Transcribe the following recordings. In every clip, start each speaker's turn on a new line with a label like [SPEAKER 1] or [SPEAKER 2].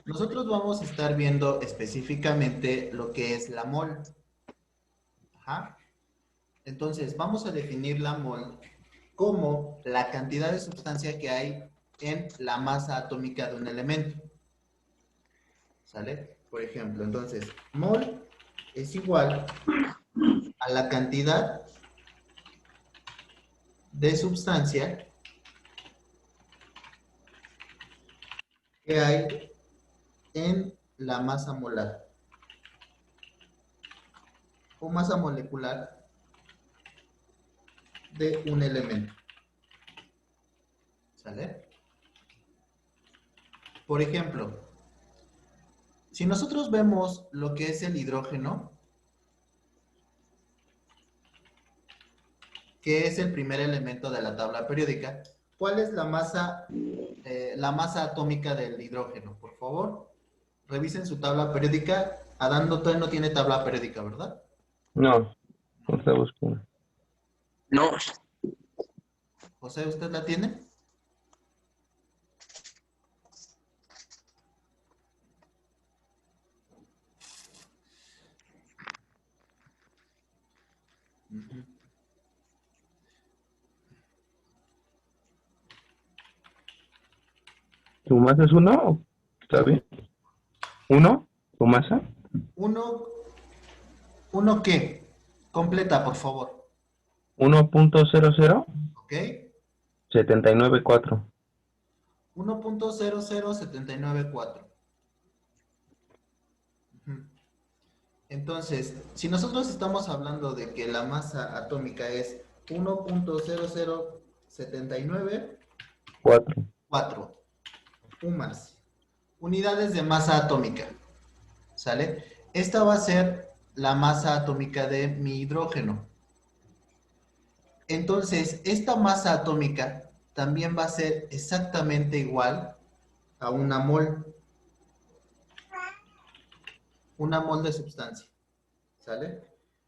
[SPEAKER 1] Nosotros vamos a estar viendo específicamente lo que es la mol. Ajá. Entonces, vamos a definir la mol como la cantidad de sustancia que hay en la masa atómica de un elemento. ¿Sale? Por ejemplo, entonces, mol es igual a la cantidad de sustancia que hay en la masa molar o masa molecular de un elemento. ¿Sale? Por ejemplo, si nosotros vemos lo que es el hidrógeno, que es el primer elemento de la tabla periódica, ¿cuál es la masa atómica del hidrógeno? Por favor, revisen su tabla periódica. Adán todavía no tiene tabla periódica, ¿verdad?
[SPEAKER 2] No,
[SPEAKER 1] No.
[SPEAKER 2] no está buscando.
[SPEAKER 3] No,
[SPEAKER 1] José, ¿usted la tiene? Ujú.
[SPEAKER 2] ¿Tu masa es 1? ¿Está bien? ¿1? ¿Tu masa?
[SPEAKER 1] Uno, ¿Uno qué? Completa, por favor.
[SPEAKER 2] 1.00
[SPEAKER 1] ¿Ok?
[SPEAKER 2] 79.4.
[SPEAKER 1] 1.00794. Entonces, si nosotros estamos hablando de que la masa atómica es
[SPEAKER 2] 4.
[SPEAKER 1] 1.00794 UMAS, unidades de masa atómica, ¿sale? Esta va a ser la masa atómica de mi hidrógeno. Entonces, esta masa atómica también va a ser exactamente igual a una mol de sustancia, ¿sale?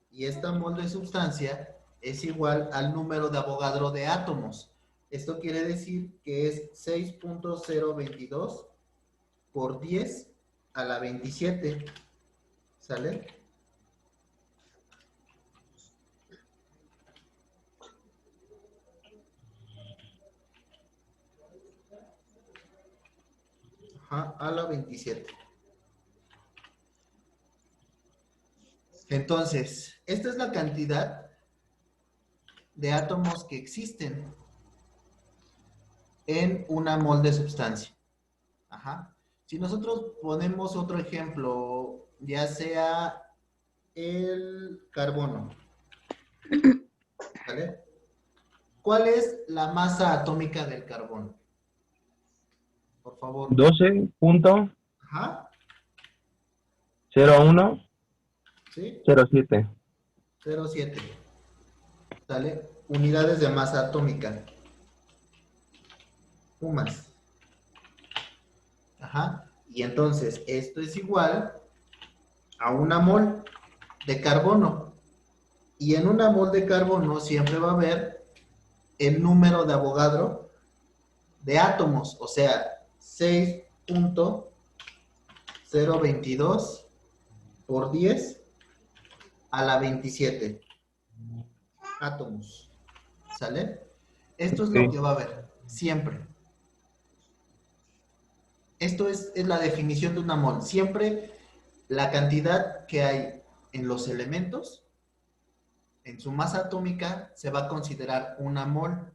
[SPEAKER 1] Y esta mol de sustancia es igual al número de Avogadro de átomos. Esto quiere decir que es 6.022 por 10 a la 27, ¿sale? Ajá, a la 27. Entonces, esta es la cantidad de átomos que existen en una mol de sustancia. Ajá. Si nosotros ponemos otro ejemplo, ya sea el carbono, ¿vale? ¿Cuál es la masa atómica del carbono? Por favor.
[SPEAKER 2] 12.0107.
[SPEAKER 1] Ajá. ¿Sí? 0,7. ¿Sale? Unidades de masa atómica. UMAS. Ajá. Y entonces, esto es igual a una mol de carbono. Y en una mol de carbono siempre va a haber el número de Avogadro de átomos, o sea, 6.022 por 10 a la 27 átomos. ¿Sale? Esto es lo
[SPEAKER 2] Sí.
[SPEAKER 1] que va a haber, siempre. Esto es la definición de una mol. Siempre la cantidad que hay en los elementos, en su masa atómica, se va a considerar una mol.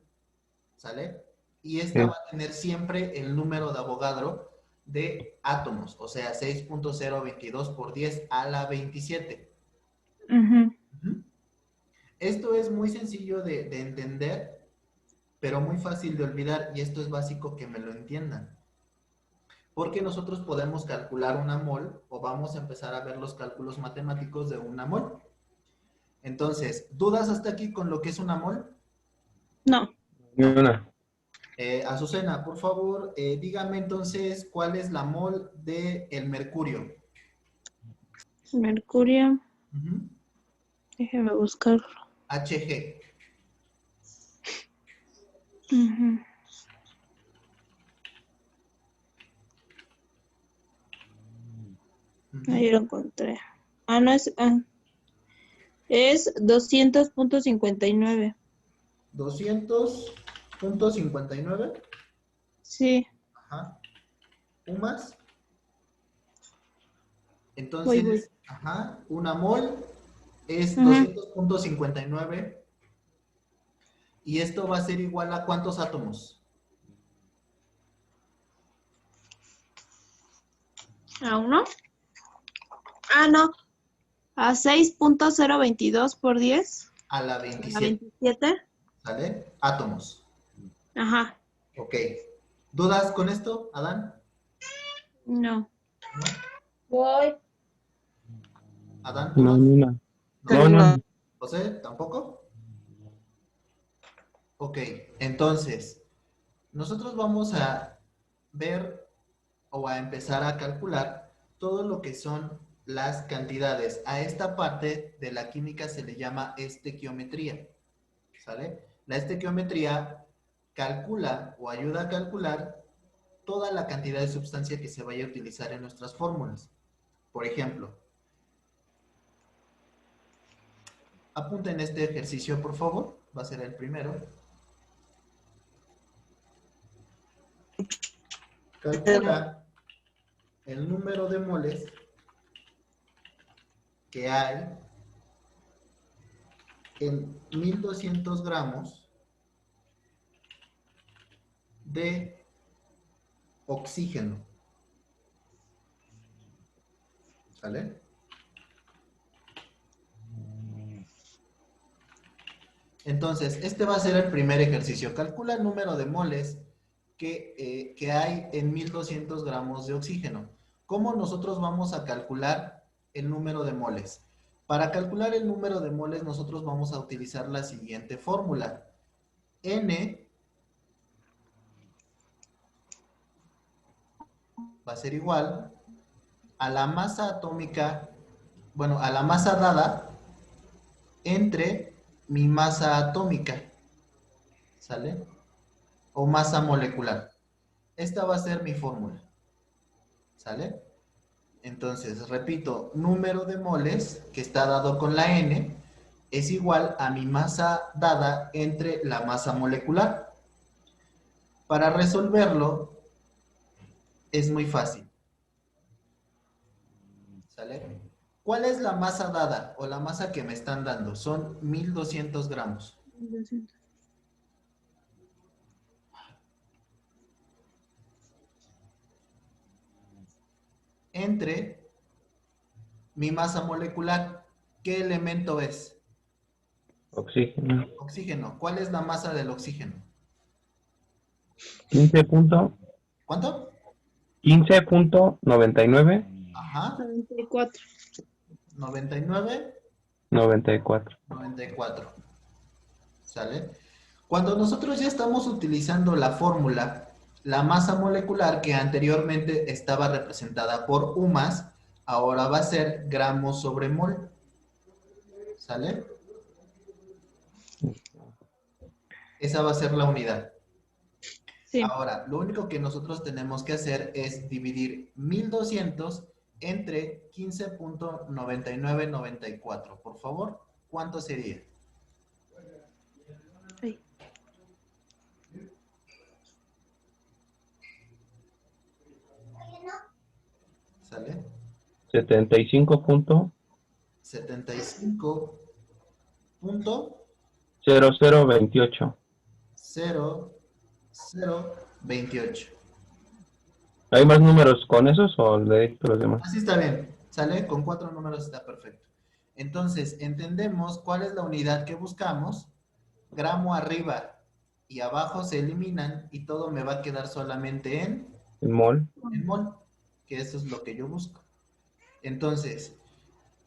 [SPEAKER 1] ¿Sale? Y esta
[SPEAKER 2] Sí.
[SPEAKER 1] va a tener siempre el número de Avogadro de átomos, o sea, 6.022 por 10 a la 27.
[SPEAKER 4] Ujú.
[SPEAKER 1] Esto es muy sencillo de entender, pero muy fácil de olvidar, y esto es básico que me lo entiendan. Porque nosotros podemos calcular una mol o vamos a empezar a ver los cálculos matemáticos de una mol. Entonces, ¿dudas hasta aquí con lo que es una mol?
[SPEAKER 4] No,
[SPEAKER 2] Ni
[SPEAKER 1] No.
[SPEAKER 2] una.
[SPEAKER 1] Azucena, por favor, dígame entonces cuál es la mol de el mercurio.
[SPEAKER 4] mercurio,
[SPEAKER 1] Ujú.
[SPEAKER 4] déjeme buscarlo.
[SPEAKER 1] Hg.
[SPEAKER 4] Ujú. Ahí lo encontré. Ah, no es. Es 200.59.
[SPEAKER 1] 200.59.
[SPEAKER 4] Sí,
[SPEAKER 1] Ajá. ¿Pumas?
[SPEAKER 4] voy.
[SPEAKER 1] Entonces, ajá, una mol es
[SPEAKER 4] Ujú.
[SPEAKER 1] 200.59 y esto va a ser igual a ¿cuántos átomos?
[SPEAKER 4] ¿A uno? Ah, no. A 6.022 por 10.
[SPEAKER 1] A la
[SPEAKER 4] A
[SPEAKER 1] 27,
[SPEAKER 4] 27.
[SPEAKER 1] ¿sale? Átomos.
[SPEAKER 4] Ajá.
[SPEAKER 1] Ok. ¿Dudas con esto, Adán?
[SPEAKER 4] No.
[SPEAKER 1] ¿No?
[SPEAKER 4] Voy.
[SPEAKER 1] ¿Adán,
[SPEAKER 2] No,
[SPEAKER 1] dudas?
[SPEAKER 2] ni una.
[SPEAKER 1] ¿No?
[SPEAKER 2] No, no.
[SPEAKER 1] ¿José, tampoco? Ok, entonces, nosotros vamos a ver o a empezar a calcular todo lo que son las cantidades. A esta parte de la química se le llama estequiometría, ¿sale? La estequiometría calcula o ayuda a calcular toda la cantidad de sustancia que se vaya a utilizar en nuestras fórmulas. Por ejemplo, apunten este ejercicio, por favor. Va a ser el primero. Calcula el número de moles que hay en 1200 gramos de oxígeno. ¿Sale? Entonces, este va a ser el primer ejercicio. Calcula el número de moles que hay en 1200 gramos de oxígeno. ¿Cómo nosotros vamos a calcular el número de moles? Para calcular el número de moles, nosotros vamos a utilizar la siguiente fórmula. N va a ser igual a la masa atómica, bueno, a la masa dada entre mi masa atómica, ¿sale? O masa molecular. Esta va a ser mi fórmula, ¿sale? Entonces, repito, número de moles que está dado con la N es igual a mi masa dada entre la masa molecular. Para resolverlo es muy fácil, ¿sale? ¿Cuál es la masa dada o la masa que me están dando? Son 1200 gramos.
[SPEAKER 4] 200.
[SPEAKER 1] Entre mi masa molecular. ¿Qué elemento es?
[SPEAKER 2] Oxígeno.
[SPEAKER 1] Oxígeno. ¿Cuál es la masa del oxígeno?
[SPEAKER 2] 15.99.
[SPEAKER 1] Ajá.
[SPEAKER 4] 94.
[SPEAKER 1] 99,
[SPEAKER 2] 94.
[SPEAKER 1] 94. ¿Sale? Cuando nosotros ya estamos utilizando la fórmula, la masa molecular que anteriormente estaba representada por U más, ahora va a ser gramos sobre mol. ¿Sale? Esa va a ser la unidad.
[SPEAKER 4] Sí.
[SPEAKER 1] Ahora, lo único que nosotros tenemos que hacer es dividir 1200 entre 15.9994. Por favor, ¿cuánto sería?
[SPEAKER 4] Ay.
[SPEAKER 1] ¿Sale?
[SPEAKER 2] 75.0028.
[SPEAKER 1] 75.0028.
[SPEAKER 2] ¿Hay más números con esos o de los demás?
[SPEAKER 1] Así está bien, ¿sale? Con 4 números está perfecto. Entonces, entendemos cuál es la unidad que buscamos. Gramo arriba y abajo se eliminan y todo me va a quedar solamente
[SPEAKER 2] El mol.
[SPEAKER 1] en mol, que eso es lo que yo busco. Entonces,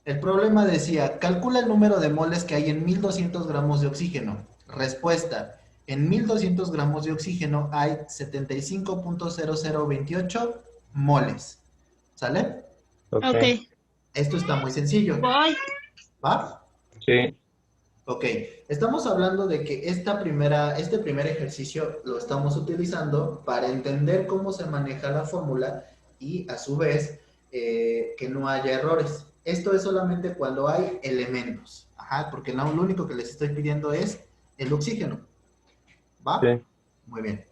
[SPEAKER 1] el problema decía, calcula el número de moles que hay en 1200 gramos de oxígeno. Respuesta, en 1200 gramos de oxígeno hay 75.0028 moles. ¿Sale?
[SPEAKER 2] Ok.
[SPEAKER 4] Ok.
[SPEAKER 1] Esto está muy sencillo.
[SPEAKER 4] Voy.
[SPEAKER 1] ¿Va?
[SPEAKER 2] Sí.
[SPEAKER 1] Ok. Estamos hablando de que este primer ejercicio lo estamos utilizando para entender cómo se maneja la fórmula y a su vez que no haya errores. Esto es solamente cuando hay elementos. Ajá, porque lo único que les estoy pidiendo es el oxígeno. ¿Va?
[SPEAKER 2] Sí.
[SPEAKER 1] Muy bien.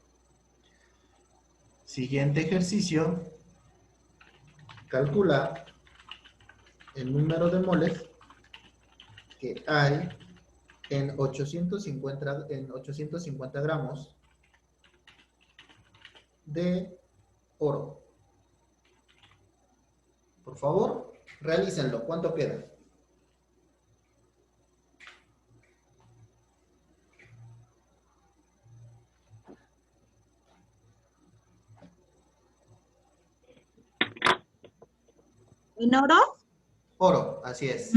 [SPEAKER 1] Siguiente ejercicio. Calcula el número de moles que hay en 850 gramos de oro. Por favor, realícenlo. ¿Cuánto queda?
[SPEAKER 4] ¿En oro?
[SPEAKER 1] Oro, así es.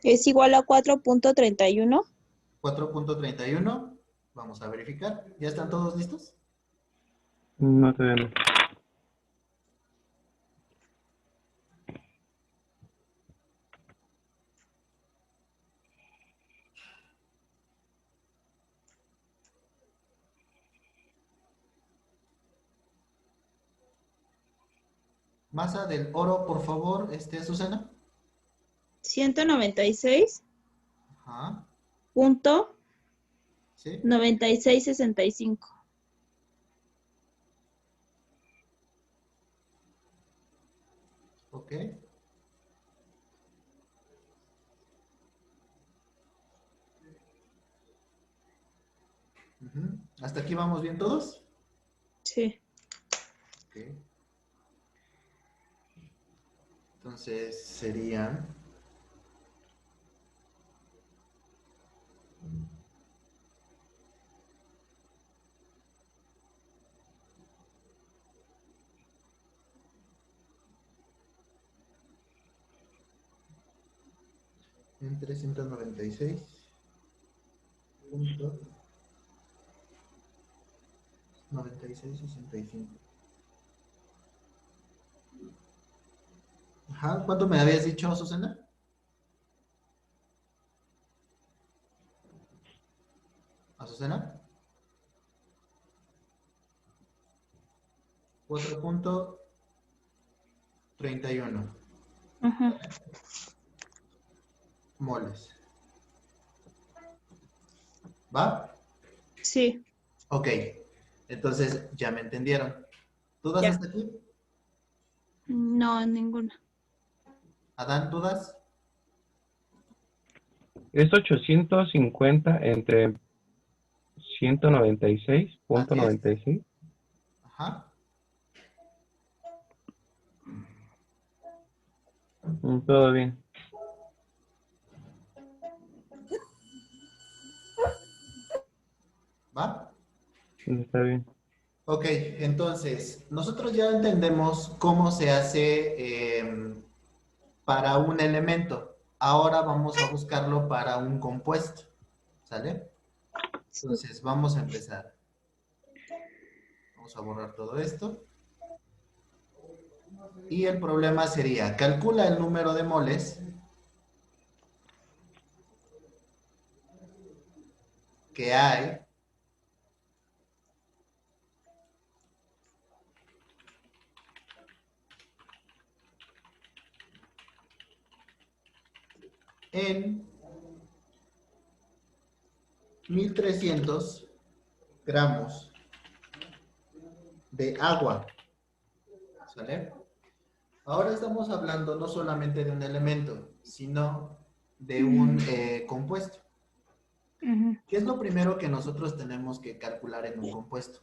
[SPEAKER 4] Es igual a 4.31.
[SPEAKER 1] 4.31. Vamos a verificar. ¿Ya están todos listos?
[SPEAKER 2] No te veo.
[SPEAKER 1] Masa del oro, por favor, Susana.
[SPEAKER 4] 196
[SPEAKER 1] Ajá.
[SPEAKER 4] punto
[SPEAKER 1] Sí.
[SPEAKER 4] 9665.
[SPEAKER 1] Ok. Ujú. ¿Hasta aquí vamos bien todos?
[SPEAKER 4] Sí.
[SPEAKER 1] Ok. Entonces serían... en 396.9665. Ajá. ¿Cuánto me habías dicho, Susana? ¿Azucena? 4.31
[SPEAKER 4] Ajá.
[SPEAKER 1] moles. ¿Va?
[SPEAKER 4] Sí.
[SPEAKER 1] Ok. Entonces, ya me entendieron. ¿Dudas
[SPEAKER 4] Ya.
[SPEAKER 1] hasta aquí?
[SPEAKER 4] No, ninguna.
[SPEAKER 1] ¿Adán, dudas?
[SPEAKER 2] Es 850 entre
[SPEAKER 1] Así es.
[SPEAKER 2] 196.96.
[SPEAKER 1] Ajá.
[SPEAKER 2] Todo bien.
[SPEAKER 1] ¿Va?
[SPEAKER 2] Está bien.
[SPEAKER 1] Ok, entonces, nosotros ya entendemos cómo se hace para un elemento. Ahora vamos a buscarlo para un compuesto. ¿Sale?
[SPEAKER 4] Sí.
[SPEAKER 1] Entonces, vamos a empezar. Vamos a borrar todo esto. Y el problema sería, calcula el número de moles que hay en 1300 gramos de agua. ¿Sale? Ahora estamos hablando no solamente de un elemento, sino de un compuesto.
[SPEAKER 4] Ujú.
[SPEAKER 1] ¿Qué es lo primero que nosotros tenemos que calcular en un compuesto?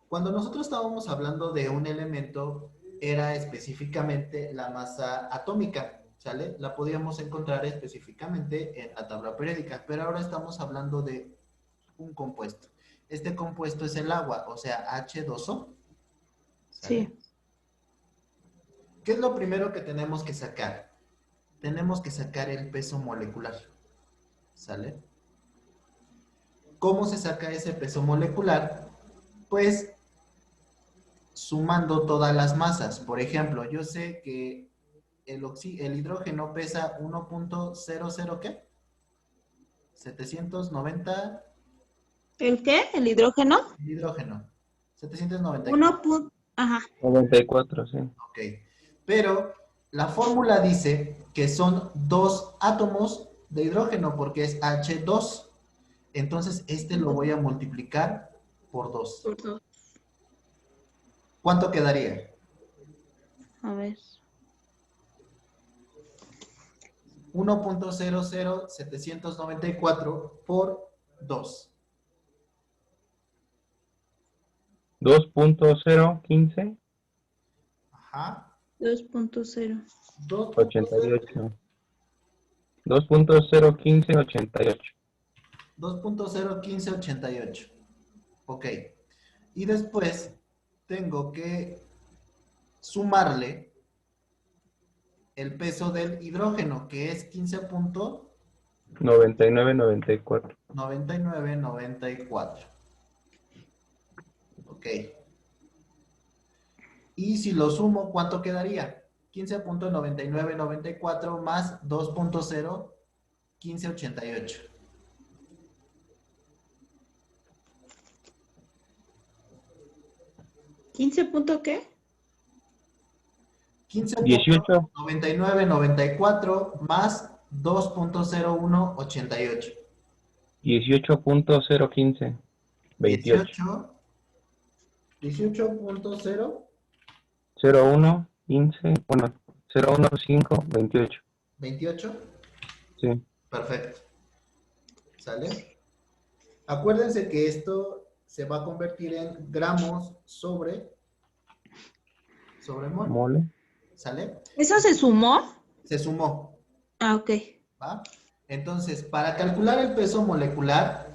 [SPEAKER 1] Cuando nosotros estábamos hablando de un elemento, era específicamente la masa atómica, ¿sale? La podíamos encontrar específicamente en la tabla periódica, pero ahora estamos hablando de un compuesto. Este compuesto es el agua, o sea, H2O, ¿sale?
[SPEAKER 4] Sí.
[SPEAKER 1] ¿Qué es lo primero que tenemos que sacar? Tenemos que sacar el peso molecular, ¿sale? ¿Cómo se saca ese peso molecular? Pues sumando todas las masas. Por ejemplo, yo sé que el hidrógeno pesa 1.00 ¿qué? 790
[SPEAKER 4] ¿El qué? ¿El hidrógeno?
[SPEAKER 1] el hidrógeno. 794.
[SPEAKER 4] Ajá.
[SPEAKER 2] 94, sí.
[SPEAKER 1] Ok. Pero la fórmula dice que son 2 átomos de hidrógeno porque es H2. Entonces, este lo voy a multiplicar por 2.
[SPEAKER 4] Por dos.
[SPEAKER 1] ¿Cuánto quedaría?
[SPEAKER 4] A ver.
[SPEAKER 1] 1.00794 por 2.
[SPEAKER 2] 2.015,
[SPEAKER 1] Ajá.
[SPEAKER 4] 2.0.
[SPEAKER 1] 2.0.
[SPEAKER 2] 88. 2.015, 88.
[SPEAKER 1] 2.01588. Ok. Y después tengo que sumarle el peso del hidrógeno, que es
[SPEAKER 2] 99, 94.
[SPEAKER 1] 15.9994. Ok. Y si lo sumo, ¿cuánto quedaría? 15.9994 más 2.01588.
[SPEAKER 4] ¿15 punto qué?
[SPEAKER 2] 18,
[SPEAKER 1] 15.9994 más 2.0188.
[SPEAKER 2] 18.015, 28.
[SPEAKER 1] 18.028.
[SPEAKER 2] 01, 15, bueno, 015, 28. Sí.
[SPEAKER 1] Perfecto. ¿Sale? Acuérdense que esto se va a convertir en gramos sobre mol.
[SPEAKER 2] Mole.
[SPEAKER 1] ¿Sale?
[SPEAKER 4] ¿Eso se sumó?
[SPEAKER 1] Se sumó.
[SPEAKER 4] Ah, ok.
[SPEAKER 1] ¿Va? Entonces, para calcular el peso molecular,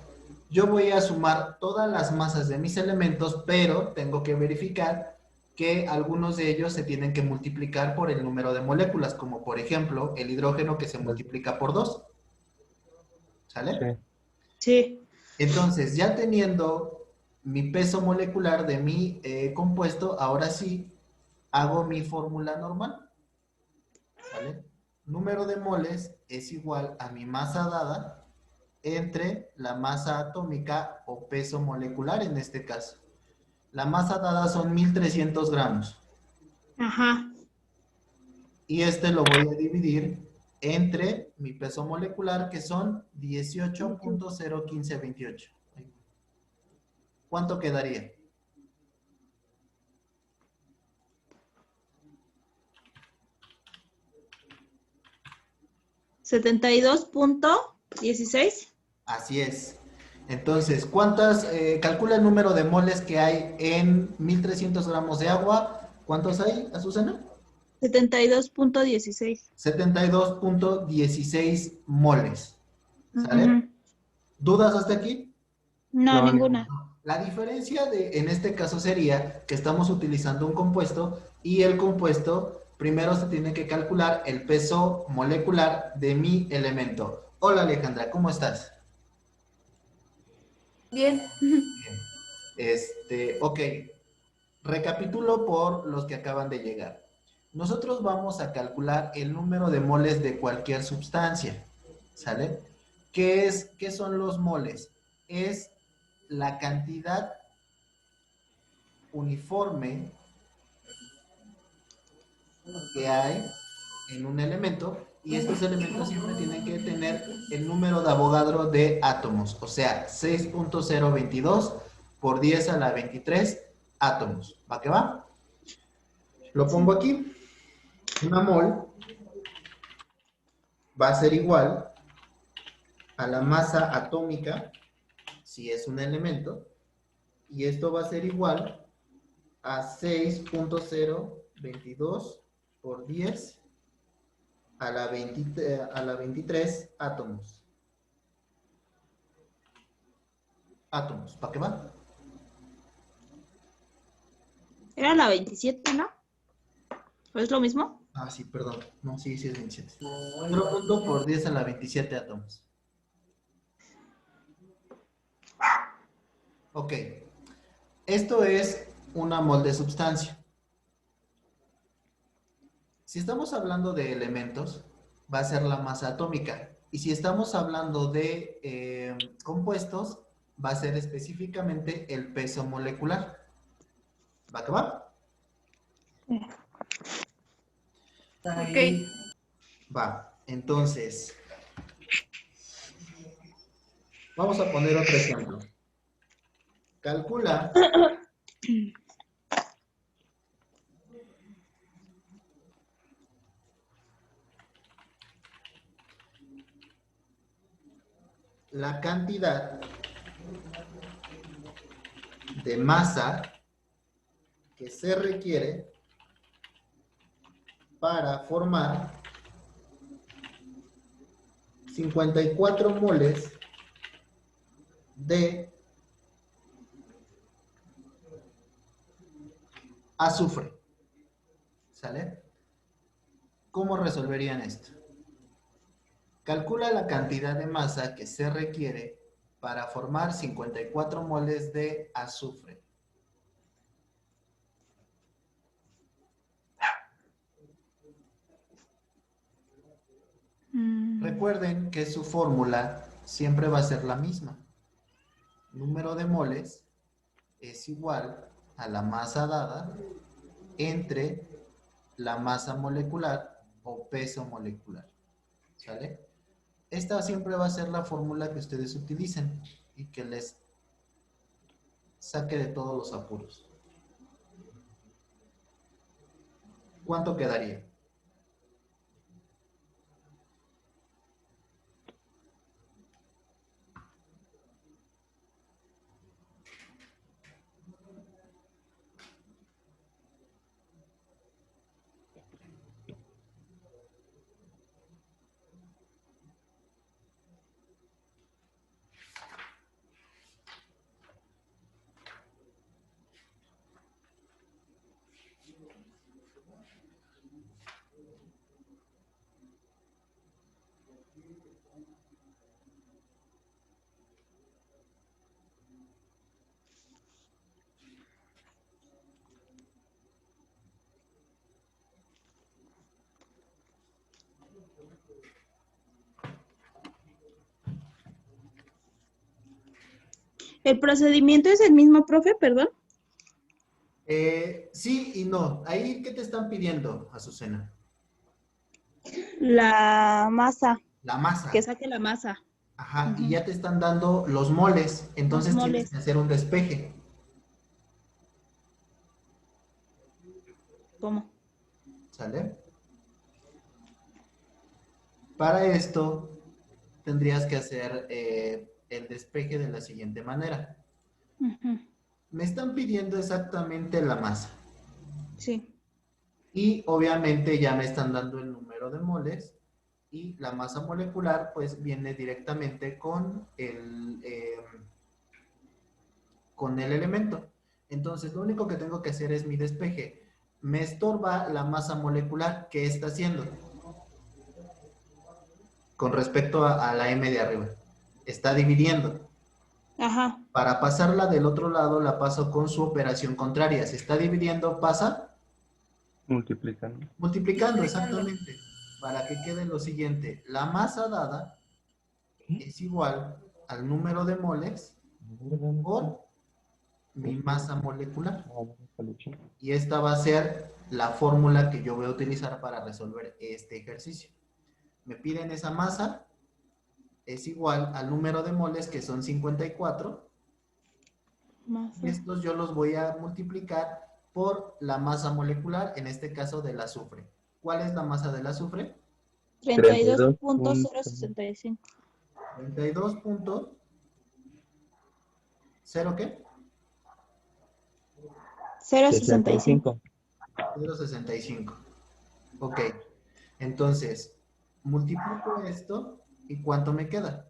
[SPEAKER 1] yo voy a sumar todas las masas de mis elementos, pero tengo que verificar que algunos de ellos se tienen que multiplicar por el número de moléculas, como por ejemplo el hidrógeno que se multiplica por 2. ¿Sale?
[SPEAKER 2] Sí.
[SPEAKER 4] Sí.
[SPEAKER 1] Entonces, ya teniendo mi peso molecular de mi compuesto, ahora sí hago mi fórmula normal. ¿Sale? Número de moles es igual a mi masa dada entre la masa atómica o peso molecular en este caso. La masa dada son 1300 gramos.
[SPEAKER 4] Ajá.
[SPEAKER 1] Y este lo voy a dividir entre mi peso molecular, que son 18.01528. ¿Cuánto quedaría?
[SPEAKER 4] ¿72.16?
[SPEAKER 1] Así es. Entonces, calcula el número de moles que hay en 1300 gramos de agua? ¿Cuántos hay, Azucena?
[SPEAKER 4] 72.16.
[SPEAKER 1] 72.16 moles. ¿Sale?
[SPEAKER 4] Ujú.
[SPEAKER 1] ¿Dudas hasta aquí?
[SPEAKER 4] No,
[SPEAKER 2] No,
[SPEAKER 4] ninguna.
[SPEAKER 1] La diferencia en este caso sería que estamos utilizando un compuesto y el compuesto primero se tiene que calcular el peso molecular de mi elemento. Hola Alejandra, ¿cómo estás?
[SPEAKER 4] Bien.
[SPEAKER 1] Bien. Ok. Recapitulo por los que acaban de llegar. Nosotros vamos a calcular el número de moles de cualquier sustancia. ¿Sale? ¿Qué son los moles? Es la cantidad uniforme que hay en un elemento y estos elementos siempre tienen que tener el número de Avogadro de átomos, o sea, 6.022 por 10 a la 23 átomos. ¿Va que va? Lo pongo aquí. Una mol va a ser igual a la masa atómica, si es un elemento, y esto va a ser igual a 6.022 por 10 a la 23 átomos. Átomos, ¿para qué va?
[SPEAKER 4] Era la 27, ¿no? ¿O es lo mismo?
[SPEAKER 1] Ah, sí, perdón. No, sí, sí es 27. 0 por 10 a la 27 átomos. Ok. Esto es una mol de sustancia. Si estamos hablando de elementos, va a ser la masa atómica. Y si estamos hablando de compuestos, va a ser específicamente el peso molecular. ¿Va que va?
[SPEAKER 3] Ok.
[SPEAKER 1] Va. Entonces, vamos a poner otro ejemplo. Calcula la cantidad de masa que se requiere para formar 54 moles de azufre. ¿Sale? ¿Cómo resolverían esto? Calcula la cantidad de masa que se requiere para formar 54 moles de azufre. Recuerden que su fórmula siempre va a ser la misma. Número de moles es igual a la masa dada entre la masa molecular o peso molecular. ¿Sale? Esta siempre va a ser la fórmula que ustedes utilicen y que les saque de todos los apuros. ¿Cuánto quedaría?
[SPEAKER 4] ¿El procedimiento es el mismo, profe? Perdón.
[SPEAKER 1] Sí y no. Ahí, ¿qué te están pidiendo, Azucena?
[SPEAKER 4] La masa,
[SPEAKER 1] La
[SPEAKER 4] que
[SPEAKER 1] masa.
[SPEAKER 4] saque la masa.
[SPEAKER 1] Ajá, y
[SPEAKER 4] Ujú.
[SPEAKER 1] ya te están dando los moles,
[SPEAKER 4] Los
[SPEAKER 1] entonces tienes que
[SPEAKER 4] moles.
[SPEAKER 1] hacer un despeje.
[SPEAKER 4] ¿Cómo?
[SPEAKER 1] ¿Sale? Para esto tendrías que hacer el despeje de la siguiente manera.
[SPEAKER 4] Ujú.
[SPEAKER 1] Me están pidiendo exactamente la masa.
[SPEAKER 4] Sí.
[SPEAKER 1] Y obviamente ya me están dando el número de moles y la masa molecular pues viene directamente con el elemento. Entonces lo único que tengo que hacer es mi despeje. Me estorba la masa molecular. ¿Qué está haciendo? Con respecto a la M de arriba. Está dividiendo.
[SPEAKER 4] Ajá.
[SPEAKER 1] Para pasarla del otro lado la paso con su operación contraria. Se está dividiendo, pasa
[SPEAKER 2] Multiplicando.
[SPEAKER 1] multiplicando, exactamente. Para que quede lo siguiente. La masa dada es igual al número de moles por mi masa molecular. Y esta va a ser la fórmula que yo voy a utilizar para resolver este ejercicio. Me piden esa masa, es igual al número de moles que son 54.
[SPEAKER 4] Masa.
[SPEAKER 1] Y estos yo los voy a multiplicar por la masa molecular, en este caso del azufre. ¿Cuál es la masa del azufre?
[SPEAKER 4] 32.065.
[SPEAKER 1] 32.0 ¿qué?
[SPEAKER 4] 0,65.
[SPEAKER 1] 0,65. Ok. Entonces, multiplico esto y ¿cuánto me queda?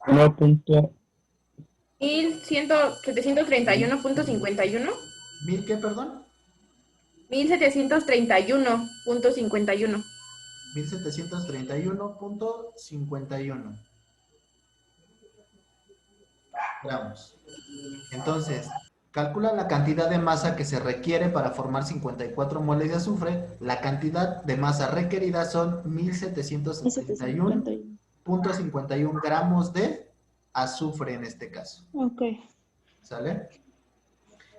[SPEAKER 2] Uno punto
[SPEAKER 3] 1731.51.
[SPEAKER 1] ¿Mil qué, perdón?
[SPEAKER 3] 1731.51.
[SPEAKER 1] 1731.51 gramos. Entonces, calcula la cantidad de masa que se requiere para formar 54 moles de azufre. La cantidad de masa requerida son
[SPEAKER 4] 1751.
[SPEAKER 1] 1771.51 gramos de azufre en este caso.
[SPEAKER 4] Ok.
[SPEAKER 1] ¿Sale?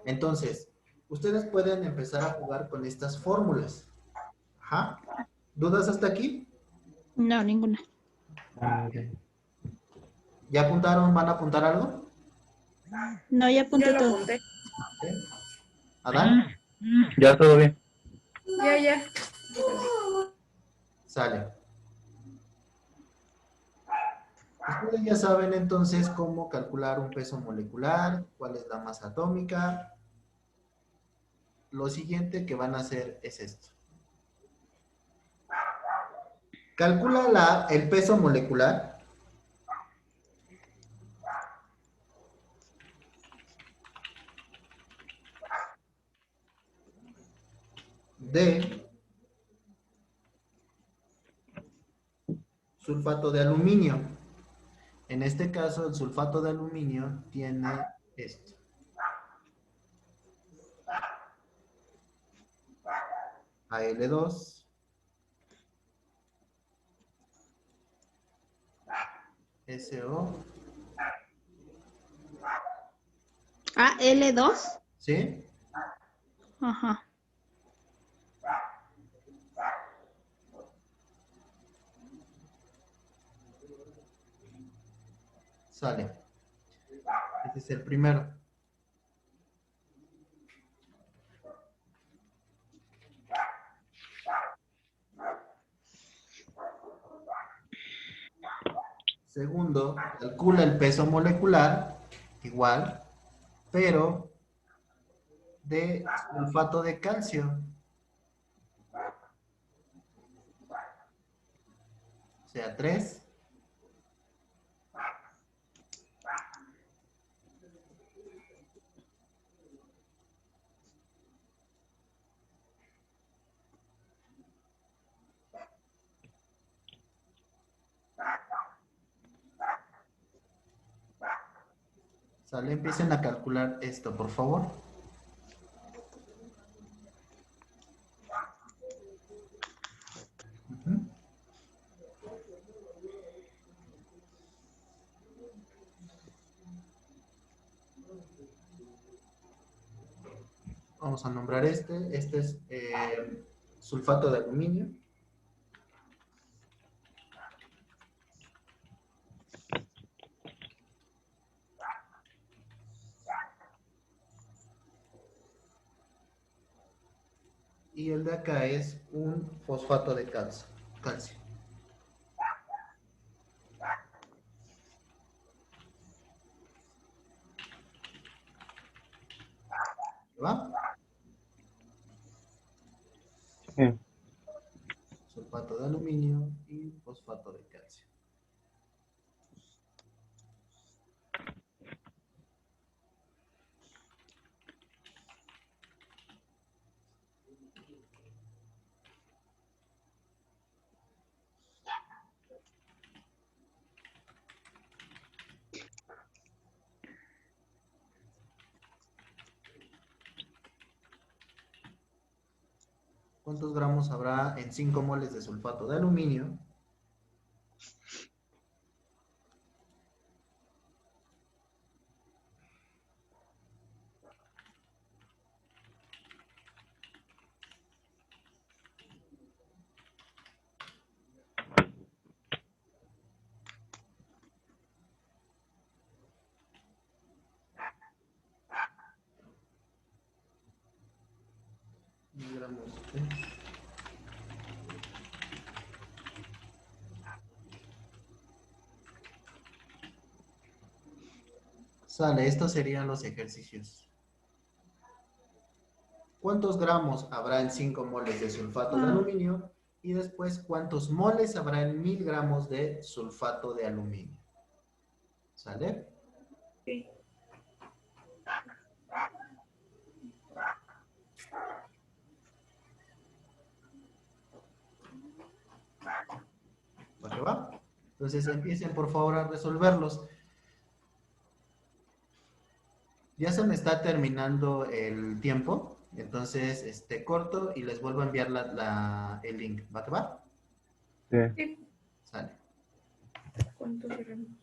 [SPEAKER 1] Entonces, ustedes pueden empezar a jugar con estas fórmulas. Ajá. ¿Dudas hasta aquí?
[SPEAKER 4] No, ninguna.
[SPEAKER 1] ¿Ya apuntaron? ¿Van a apuntar algo?
[SPEAKER 4] No, ya apunté
[SPEAKER 3] Ya lo
[SPEAKER 4] todo.
[SPEAKER 3] apunté.
[SPEAKER 1] ¿Sí? ¿Adán?
[SPEAKER 2] Ya todo bien.
[SPEAKER 3] Ya.
[SPEAKER 1] Sale. Ustedes ya saben entonces cómo calcular un peso molecular, cuál es la masa atómica. Lo siguiente que van a hacer es esto. Calcula el peso molecular de sulfato de aluminio. En este caso, el sulfato de aluminio tiene esto. Al2, SO,
[SPEAKER 4] Al2.
[SPEAKER 1] ¿sí?
[SPEAKER 4] Ajá.
[SPEAKER 1] Sale. Este es el primero. Segundo, calcula el peso molecular, igual, pero de sulfato de calcio. O sea, 3. Sale, empiecen a calcular esto, por favor. Ujú. Vamos a nombrar este. Este es sulfato de aluminio. Y el de acá es un fosfato de calcio. ¿Va?
[SPEAKER 2] Sí.
[SPEAKER 1] Sulfato de aluminio y fosfato de calcio. ¿Cuántos gramos habrá en 5 moles de sulfato de aluminio? miligramos de... Sale, estos serían los ejercicios. ¿Cuántos gramos habrá en 5 moles de sulfato de aluminio? Y después, ¿cuántos moles habrá en 1000 gramos de sulfato de aluminio? ¿Sale?
[SPEAKER 3] Sí.
[SPEAKER 1] ¿Va que va? Entonces empiecen por favor a resolverlos. Ya se me está terminando el tiempo, entonces corto y les vuelvo a enviar el link. ¿Va que va?
[SPEAKER 2] Sí.
[SPEAKER 3] Sí.
[SPEAKER 1] Sale.
[SPEAKER 3] ¿Cuánto cerramos?